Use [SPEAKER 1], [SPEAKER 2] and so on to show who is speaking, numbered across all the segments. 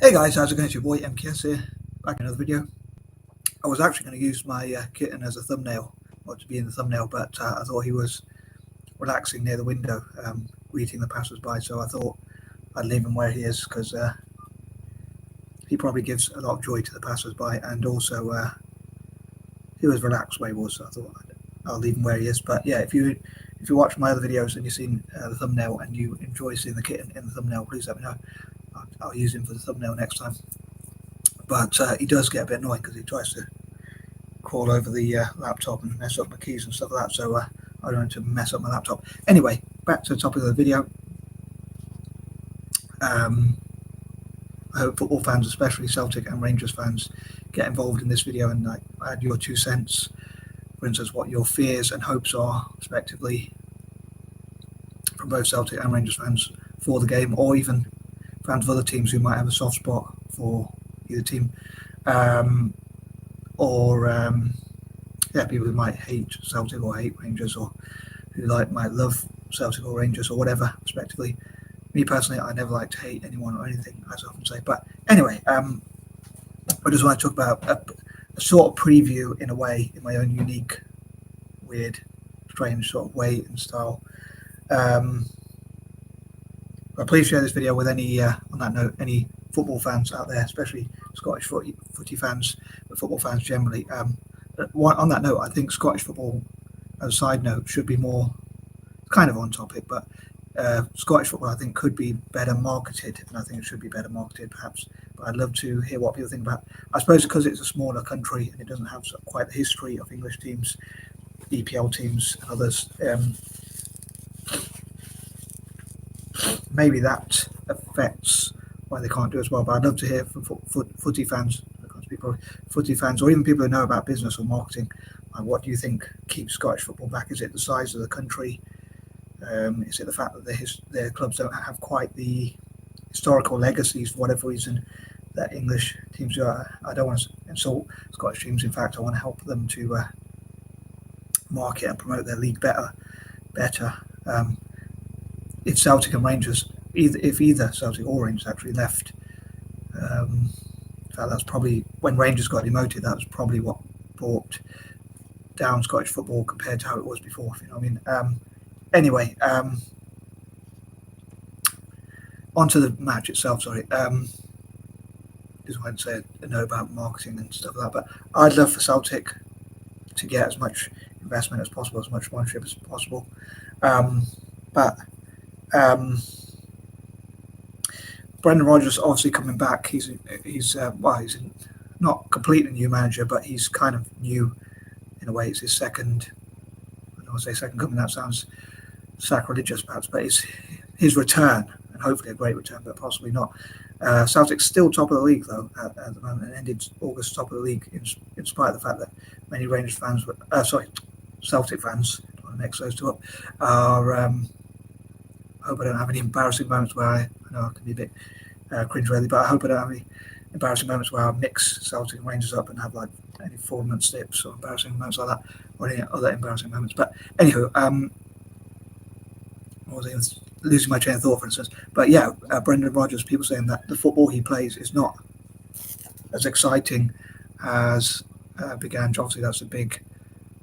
[SPEAKER 1] Hey guys, how's it going? It's your boy M.K.S here, back in another video. I was actually going to use my kitten as a thumbnail, or to be in the thumbnail, but I thought he was relaxing near the window, greeting the passers-by, so I thought I'd leave him where he is, because he probably gives a lot of joy to the passers-by, and also he was relaxed where he was, so I thought I'll leave him where he is. But yeah, if you watch my other videos and you've seen the thumbnail and you enjoy seeing the kitten in the thumbnail, please let me know. I'll use him for the thumbnail next time. But he does get a bit annoying because he tries to crawl over the laptop and mess up my keys and stuff like that, so I don't want to mess up my laptop. Anyway, back to the topic of the video. I hope football fans, especially Celtic and Rangers fans, get involved in this video and add your 2 cents. For instance, what your fears and hopes are, respectively, from both Celtic and Rangers fans for the game, or even fans of other teams who might have a soft spot for either team, people who might hate Celtic or hate Rangers, or who might love Celtic or Rangers or whatever, respectively. Me personally, I never like to hate anyone or anything, as I often say. But anyway, I just want to talk about a sort of preview, in a way, in my own unique, weird, strange sort of way and style. But please share this video with any, on that note, any football fans out there, especially Scottish footy fans, but football fans generally. On that note, I think Scottish football, as a side note, should be more, kind of on topic, but Scottish football, I think, could be better marketed, and I think it should be better marketed, perhaps. But I'd love to hear what people think about it. I suppose because it's a smaller country and it doesn't have quite the history of English teams, EPL teams, and others. Maybe that affects why they can't do as well. But I'd love to hear from footy fans, footy fans, or even people who know about business or marketing. What do you think keeps Scottish football back? Is it the size of the country? Is it the fact that their clubs don't have quite the historical legacies, for whatever reason, that English teams do? I don't want to insult Scottish teams. In fact, I want to help them to market and promote their league better. If Celtic and Rangers, if either Celtic or Rangers actually left, in fact, that's probably, when Rangers got demoted, that was probably what brought down Scottish football compared to how it was before, if you know what I mean. Anyway, onto the match itself, sorry. Just wanted to say a note about marketing and stuff like that, but I'd love for Celtic to get as much investment as possible, as much sponsorship as possible. Brendan Rodgers obviously coming back. He's not completely new manager, but he's kind of new in a way. It's his second. I don't want to say second coming. That sounds sacrilegious, perhaps, but it's his return, and hopefully a great return, but possibly not. Celtic's still top of the league though at the moment, and ended August top of the league in spite of the fact that many Rangers fans Celtic fans, I don't want to mix those two up, are. I hope I don't have any embarrassing moments where I know I can be a bit cringe-worthy, but I hope I don't have any embarrassing moments where I mix Celtic and Rangers up and have any fraudulent slips or embarrassing moments like that, or any other embarrassing moments. But anywho, I was losing my train of thought, for instance. But yeah, Brendan Rodgers, people saying that the football he plays is not as exciting as Big Ange. Obviously, that's a big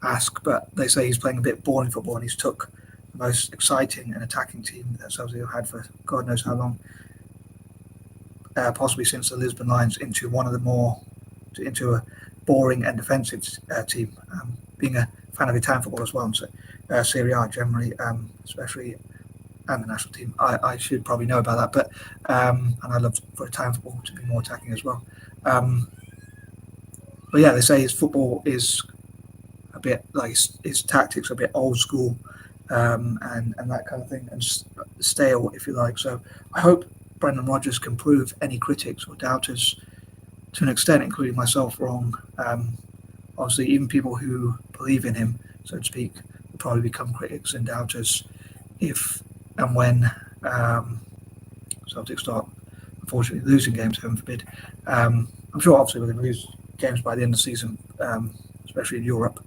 [SPEAKER 1] ask, but they say he's playing a bit boring football, and he's took the most exciting and attacking team that Celtic have had for God knows how long, possibly since the Lisbon Lions, into a boring and defensive team. Being a fan of Italian football as well, and so Serie A generally, especially, and the national team, I should probably know about that. But and I love for Italian football to be more attacking as well. But yeah, they say his football is a bit his tactics are a bit old school, and that kind of thing, and stale, if you like. So I hope Brendan Rodgers can prove any critics or doubters, to an extent, including myself, wrong. Obviously, even people who believe in him, so to speak, will probably become critics and doubters if and when Celtic start, unfortunately, losing games, heaven forbid. I'm sure, obviously, we're going to lose games by the end of the season, especially in Europe.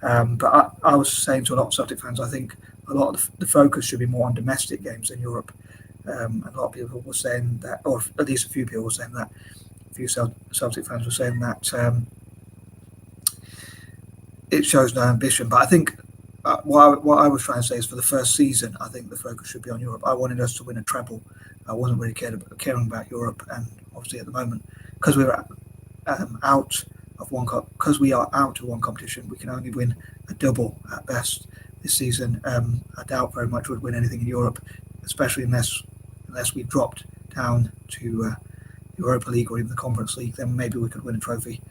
[SPEAKER 1] But I was saying to a lot of Celtic fans, I think a lot of the focus should be more on domestic games in Europe, And a lot of people were saying that, or at least a few people were saying that, a few Celtic fans were saying that it shows no ambition. But I think what I was trying to say is for the first season, I think the focus should be on Europe. I wanted us to win a treble. I wasn't really caring about Europe, and obviously at the moment, because we were out of one because we are out of one competition, we can only win a double at best this season. I doubt very much we'd win anything in Europe, especially unless we dropped down to Europa League or even the Conference League. Then maybe we could win a trophy,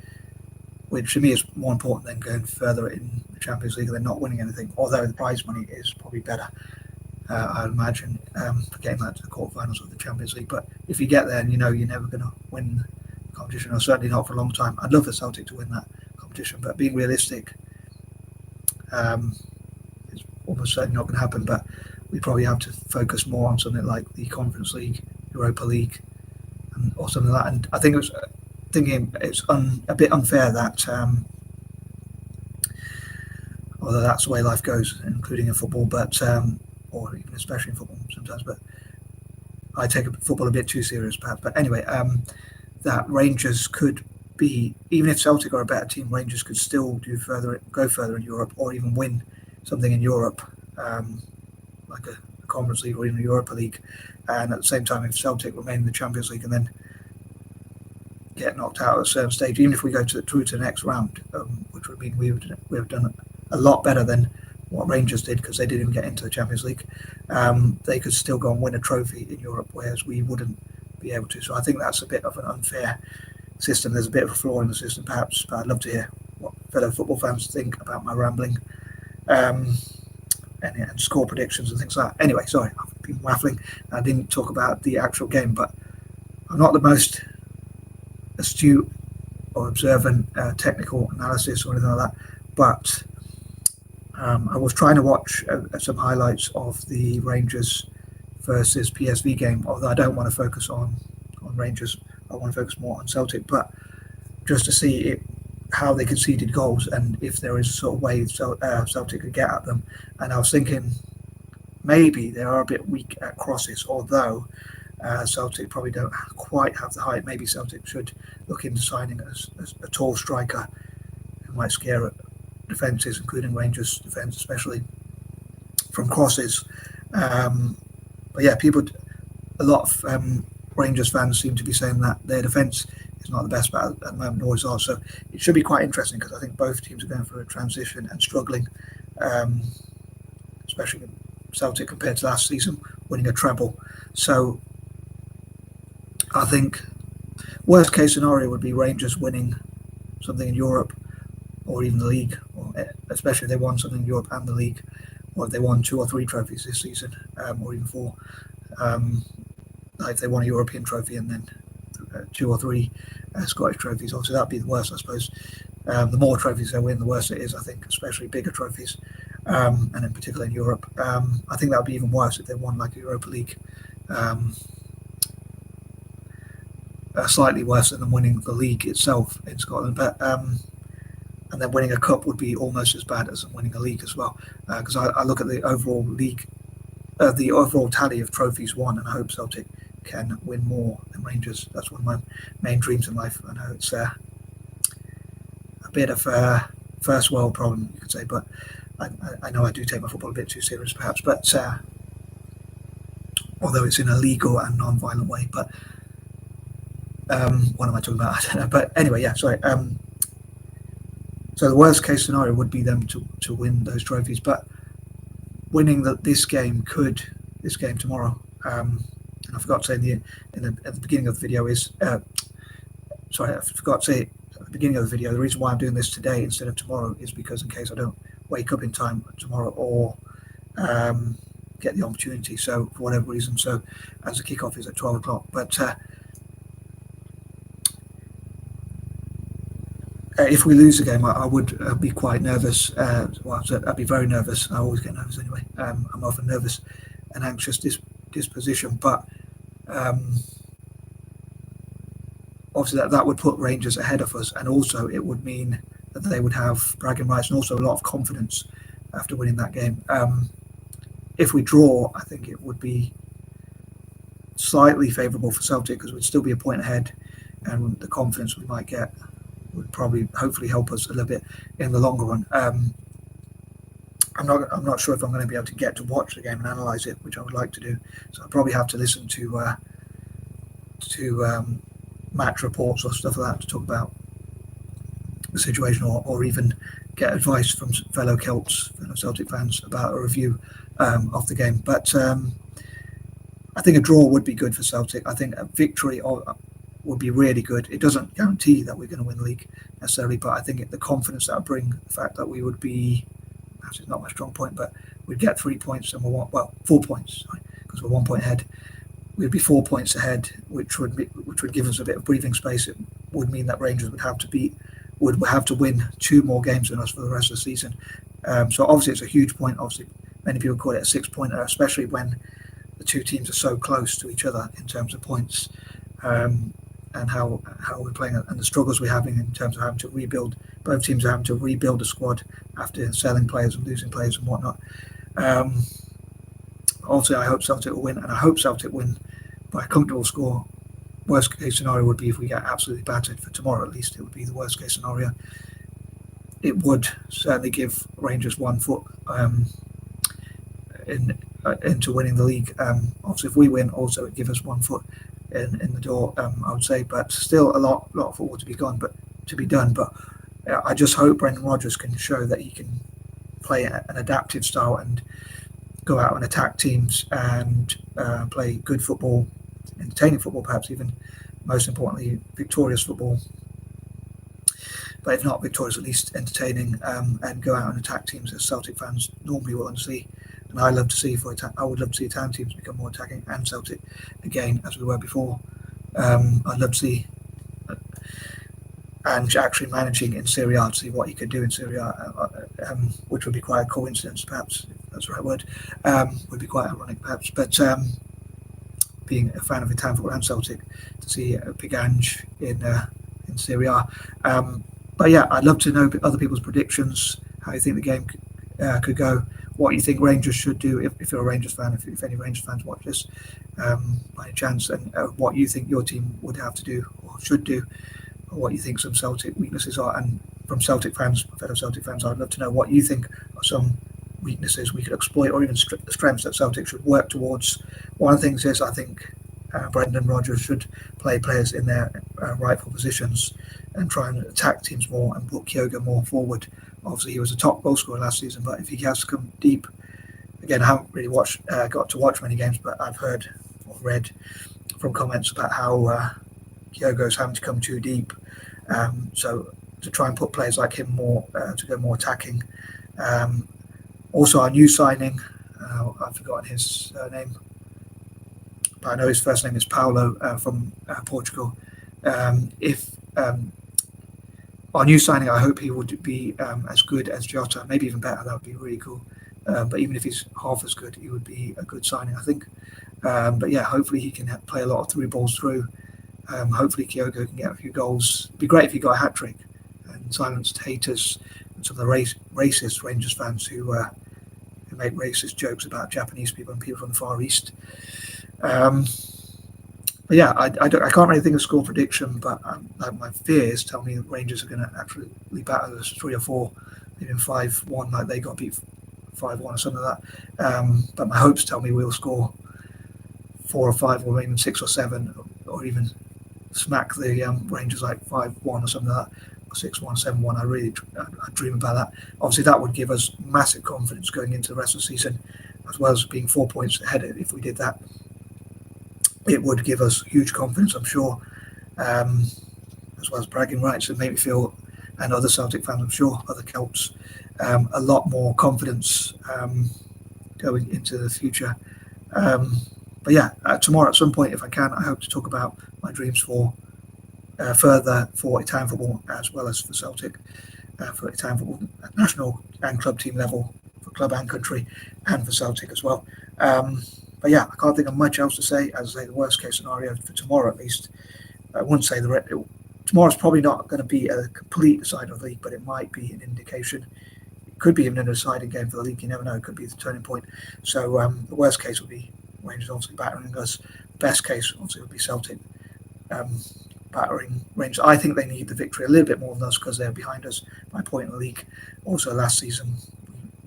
[SPEAKER 1] which to me is more important than going further in the Champions League than not winning anything. Although the prize money is probably better, I'd imagine, for getting that to the quarterfinals of the Champions League. But if you get there and you know you're never going to win the competition, or certainly not for a long time, I'd love for Celtic to win that competition. But being realistic, it's almost certainly not going to happen. But we probably have to focus more on something like the Conference League, Europa League, or something like that. And I think it was thinking it's a bit unfair that, although that's the way life goes, including in football, but or even especially in football sometimes. But I take football a bit too serious, perhaps. But anyway, that Rangers could be, even if Celtic are a better team, Rangers could still go further in Europe, or even win something in Europe, like a Conference League or even a Europa League. And at the same time, if Celtic remain in the Champions League and then get knocked out at a certain stage, even if we go through to the next round, which would mean we have done a lot better than what Rangers did, because they didn't get into the Champions League, they could still go and win a trophy in Europe, whereas we wouldn't be able to. So I think that's a bit of an unfair system. There's a bit of a flaw in the system, perhaps, but I'd love to hear what fellow football fans think about my rambling and score predictions and things like that. Anyway, sorry, I've been waffling. I didn't talk about the actual game, but I'm not the most astute or observant technical analysis or anything like that, but I was trying to watch some highlights of the Rangers versus PSV game, although I don't want to focus on Rangers. I want to focus more on Celtic, but just to see how they conceded goals and if there is a sort of way Celtic could get at them. And I was thinking maybe they are a bit weak at crosses, although Celtic probably don't quite have the height. Maybe Celtic should look into signing a tall striker who might scare defences, including Rangers' defence, especially from crosses. But yeah, a lot of Rangers fans seem to be saying that their defence is not the best, but at the moment always are. So it should be quite interesting, because I think both teams are going through a transition and struggling, especially Celtic compared to last season, winning a treble. So I think worst case scenario would be Rangers winning something in Europe or even the league, or especially if they won something in Europe and the league, or if they won 2 or 3 trophies this season, or even 4. Like if they won a European trophy and then 2 or 3 Scottish trophies, obviously that'd be the worst, I suppose. The more trophies they win, the worse it is, I think, especially bigger trophies, and in particular in Europe. I think that would be even worse if they won like a Europa League. Slightly worse than winning the league itself in Scotland, but and then winning a cup would be almost as bad as winning a league as well, because I look at the overall league, the overall tally of trophies won, and I hope Celtic can win more than Rangers. That's one of my main dreams in life. I know it's a bit of a first world problem, you could say, but I know I do take my football a bit too serious, perhaps, but although it's in a legal and non-violent way. But what am I talking about? I don't know. But anyway, yeah, sorry. So the worst case scenario would be them to win those trophies, but winning this game tomorrow. And I forgot to say at the beginning of the video I forgot to say at the beginning of the video, the reason why I'm doing this today instead of tomorrow is because in case I don't wake up in time tomorrow or get the opportunity. So for whatever reason, so as the kickoff is at 12 o'clock, but if we lose the game, I would be quite nervous. I'd be very nervous. I always get nervous anyway. I'm often nervous and anxious disposition, but obviously that would put Rangers ahead of us, and also it would mean that they would have bragging rights and also a lot of confidence after winning that game. If we draw, I think it would be slightly favourable for Celtic because we'd still be a point ahead, and the confidence we might get would probably hopefully help us a little bit in the longer run. I'm not sure if I'm going to be able to get to watch the game and analyse it, which I would like to do. So I'll probably have to listen to match reports or stuff like that to talk about the situation, or even get advice from fellow Celtic fans about a review of the game. But I think a draw would be good for Celtic. I think a victory would be really good. It doesn't guarantee that we're going to win the league necessarily, but I think the confidence that would bring, the fact that we would be, perhaps it's not my strong point, but we'd get 3 points and 4 points, because we're 1 point ahead. We'd be 4 points ahead, which would give us a bit of breathing space. It would mean that Rangers would have to win 2 more games than us for the rest of the season. So obviously it's a huge point. Obviously, many people call it a 6-pointer, especially when the two teams are so close to each other in terms of points, and how we're playing and the struggles we're having in terms of having to rebuild. Both teams are having to rebuild a squad after selling players and losing players and whatnot. Also, I hope Celtic will win, and I hope Celtic win by a comfortable score. Worst case scenario would be if we get absolutely battered. For tomorrow, at least, it would be the worst case scenario. It would certainly give Rangers 1 foot into winning the league. Obviously, if we win, also it gives us 1 foot in the door, I would say. But still, a lot of football to be done. But I just hope Brendan Rodgers can show that he can play an adaptive style and go out and attack teams and play good football, entertaining football, perhaps even most importantly, victorious football. But if not victorious, at least entertaining, and go out and attack teams as Celtic fans normally want to see. And I would love to see Italian teams become more attacking, and Celtic again as we were before. I'd love to see and actually managing in Serie A to see what he could do in Serie A, which would be quite a coincidence, perhaps, if that's the right word. Would be quite ironic, perhaps. But being a fan of Italian football and Celtic, to see Pigange in Serie A. But yeah, I'd love to know other people's predictions, how you think the game could go, what you think Rangers should do, if you're a Rangers fan, if any Rangers fans watch this by any chance, and what you think your team would have to do or should do, or what you think some Celtic weaknesses are. And from Celtic fans, fellow Celtic fans, I'd love to know what you think are some weaknesses we could exploit, or even strengths that Celtic should work towards. One of the things is, I think Brendan Rodgers should play players in their rightful positions and try and attack teams more and put Kyogo more forward. Obviously, he was a top goal scorer last season, but if he has to come deep, again, I haven't really got to watch many games, but I've heard or read from comments about how Kyogo's having to come too deep. So to try and put players like him more to go more attacking. Also, our new signing, I've forgotten his name, but I know his first name is Paulo from Portugal. If our new signing, I hope he would be as good as Jota, maybe even better. That would be really cool. But even if he's half as good, he would be a good signing, I think. But yeah, hopefully he can play a lot of through balls through. Hopefully Kyogo can get a few goals. It'd be great if he got a hat-trick and silenced haters and some of the racist Rangers fans who make racist jokes about Japanese people and people from the Far East. But yeah, I can't really think of a score prediction, but my fears tell me that Rangers are going to absolutely batter us 3 or 4, even 5-1, like they got beat 5-1 or something like that. But my hopes tell me we'll score 4 or 5, or even 6 or 7, or even smack the Rangers like 5-1 or something like that, or 6-1, 7-1. I dream about that. Obviously, that would give us massive confidence going into the rest of the season, as well as being 4 points ahead. If we did that, it would give us huge confidence, I'm sure, as well as bragging rights, and make me feel, and other Celtic fans, I'm sure, other Celts, a lot more confidence going into the future. But yeah, tomorrow at some point, if I can, I hope to talk about my dreams for further for Italian football, as well as for Celtic, for Italian football at national and club team level, for club and country, and for Celtic as well. But yeah, I can't think of much else to say. As I say, the worst case scenario for tomorrow, at least, I wouldn't say tomorrow's probably not going to be a complete decider of the league, but it might be an indication. It could be even a deciding game for the league. You never know. It could be the turning point. So the worst case would be Rangers obviously battering us. best case, obviously, would be Celtic battering Rangers. I think they need the victory a little bit more than us because they're behind us by a point in the league. Also, last season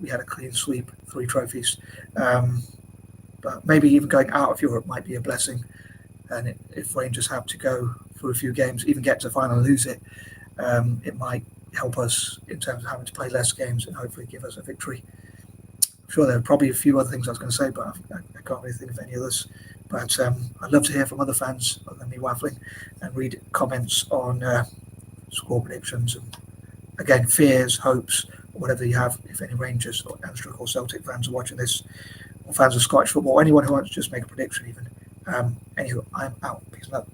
[SPEAKER 1] we had a clean sweep, 3 trophies. But maybe even going out of Europe might be a blessing. And if Rangers have to go through a few games, even get to the final and lose it, it might help us in terms of having to play less games and hopefully give us a victory. I'm sure there are probably a few other things I was going to say, but I can't really think of any others. But I'd love to hear from other fans other than me waffling and read comments on score predictions and, again, fears, hopes, whatever you have, if any Rangers or Anstruther or Celtic fans are watching this, or fans of Scottish football, anyone who wants to just make a prediction even. Anywho, I'm out. Peace and love.